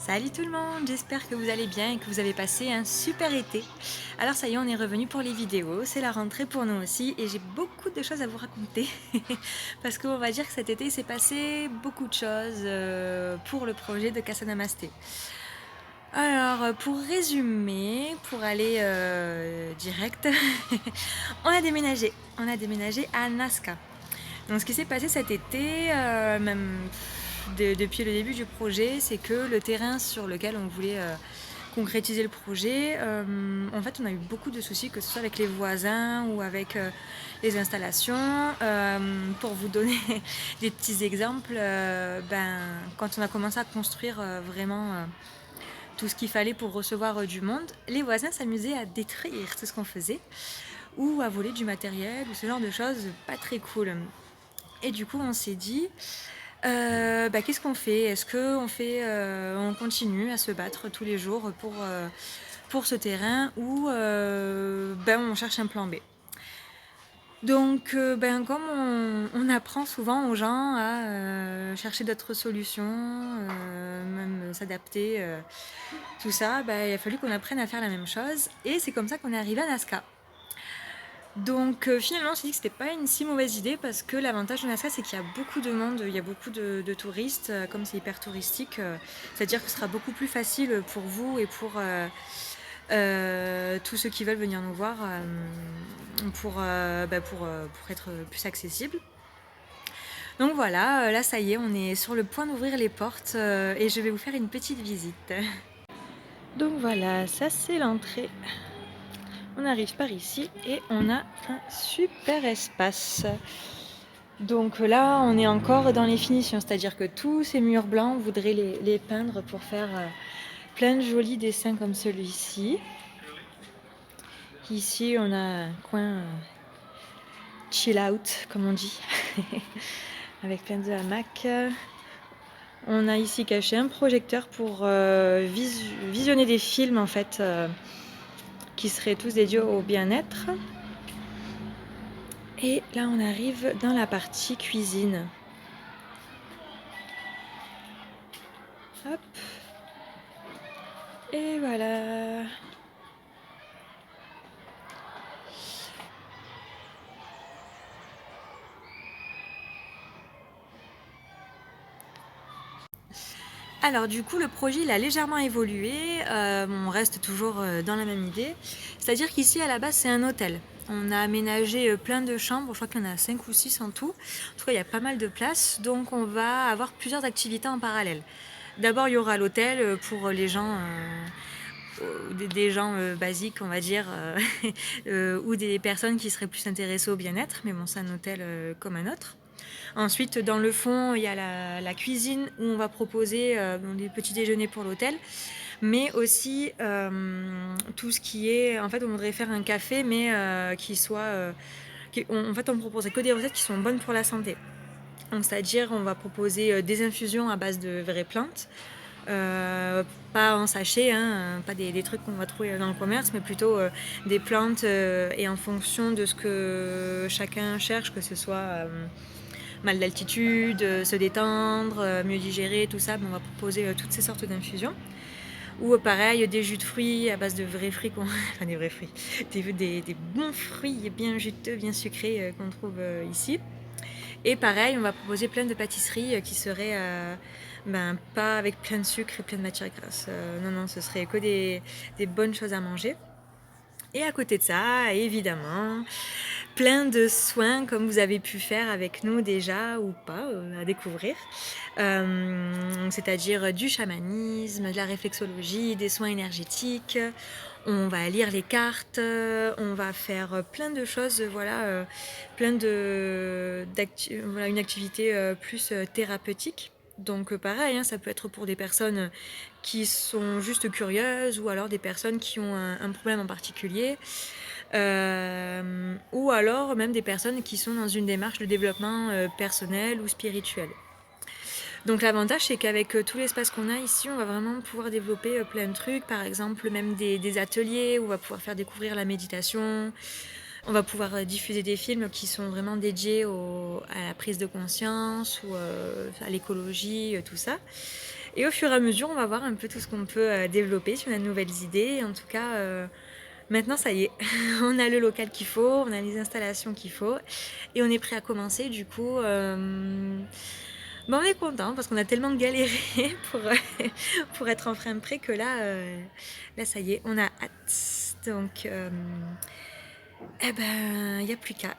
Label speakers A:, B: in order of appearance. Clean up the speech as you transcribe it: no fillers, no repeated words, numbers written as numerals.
A: Salut tout le monde, j'espère que vous allez bien et que vous avez passé un super été. Alors ça y est, on est revenu pour les vidéos, c'est la rentrée pour nous aussi et j'ai beaucoup de choses à vous raconter parce qu'on va dire que cet été il s'est passé beaucoup de choses pour le projet de Casa Namasté. Alors pour résumer, pour aller direct, on a déménagé à Nazca. Donc ce qui s'est passé cet été, depuis le début du projet, c'est que le terrain sur lequel on voulait concrétiser le projet, en fait on a eu beaucoup de soucis, que ce soit avec les voisins ou avec les installations. Pour vous donner des petits exemples, quand on a commencé à construire vraiment tout ce qu'il fallait pour recevoir du monde, les voisins s'amusaient à détruire tout ce qu'on faisait ou à voler du matériel ou ce genre de choses pas très cool. Et du coup, on s'est dit, qu'est-ce qu'on fait? Est-ce on continue à se battre tous les jours pour ce terrain ou on cherche un plan B? Donc, comme on apprend souvent aux gens à chercher d'autres solutions, même s'adapter, tout ça, il a fallu qu'on apprenne à faire la même chose. Et c'est comme ça qu'on est arrivé à Nazca. Donc finalement, on s'est dit que c'était pas une si mauvaise idée parce que l'avantage de Nazca, c'est qu'il y a beaucoup de monde, il y a beaucoup de touristes, comme c'est hyper touristique, c'est-à-dire que ce sera beaucoup plus facile pour vous et pour tous ceux qui veulent venir nous voir pour être plus accessible. Donc voilà, là ça y est, on est sur le point d'ouvrir les portes et je vais vous faire une petite visite. Donc voilà, ça c'est l'entrée. On arrive par ici et on a un super espace. Donc là, on est encore dans les finitions, c'est-à-dire que tous ces murs blancs, on voudrait les peindre pour faire plein de jolis dessins comme celui-ci. Ici, on a un coin chill out, comme on dit, avec plein de hamacs. On a ici caché un projecteur pour visionner des films en fait, qui seraient tous dédiés au bien-être. Et là, on arrive dans la partie cuisine. Hop. Et voilà. Alors du coup, le projet il a légèrement évolué. On reste toujours dans la même idée. C'est-à-dire qu'ici, à la base, c'est un hôtel. On a aménagé plein de chambres, je crois qu'il y en a 5 ou 6 en tout. En tout cas, il y a pas mal de place, donc on va avoir plusieurs activités en parallèle. D'abord, il y aura l'hôtel pour les gens, des gens basiques, on va dire, ou des personnes qui seraient plus intéressées au bien-être, mais bon, c'est un hôtel comme un autre. Ensuite, dans le fond, il y a la cuisine où on va proposer des petits déjeuners pour l'hôtel, mais aussi tout ce qui est... En fait, on voudrait faire un café, mais qui soit... en fait, on proposerait que des recettes qui sont bonnes pour la santé. Donc, c'est-à-dire, on va proposer des infusions à base de vraies plantes, pas en sachet, hein, pas des trucs qu'on va trouver dans le commerce, mais plutôt des plantes et en fonction de ce que chacun cherche, que ce soit mal d'altitude, se détendre, mieux digérer, tout ça, on va proposer toutes ces sortes d'infusions. Ou pareil, des jus de fruits à base de vrais fruits, enfin des vrais fruits, des bons fruits bien juteux, bien sucrés qu'on trouve ici. Et pareil, on va proposer plein de pâtisseries qui seraient pas avec plein de sucre et plein de matières grasses. Non, ce serait que des bonnes choses à manger. Et à côté de ça, évidemment, plein de soins comme vous avez pu faire avec nous déjà ou pas, à découvrir. C'est-à-dire du chamanisme, de la réflexologie, des soins énergétiques. On va lire les cartes, on va faire plein de choses, voilà, voilà, une activité plus thérapeutique. Donc pareil, hein, ça peut être pour des personnes qui sont juste curieuses ou alors des personnes qui ont un problème en particulier. Ou alors même des personnes qui sont dans une démarche de développement personnel ou spirituel. Donc l'avantage c'est qu'avec tout l'espace qu'on a ici, on va vraiment pouvoir développer plein de trucs, par exemple même des ateliers où on va pouvoir faire découvrir la méditation, on va pouvoir diffuser des films qui sont vraiment dédiés à la prise de conscience ou à l'écologie, tout ça. Et au fur et à mesure, on va voir un peu tout ce qu'on peut développer, si on a de nouvelles idées. En tout cas, maintenant, ça y est, on a le local qu'il faut, on a les installations qu'il faut, et on est prêt à commencer. Du coup, on est content parce qu'on a tellement galéré pour être enfin prêt que là, ça y est, on a hâte. Donc, il n'y a plus qu'à.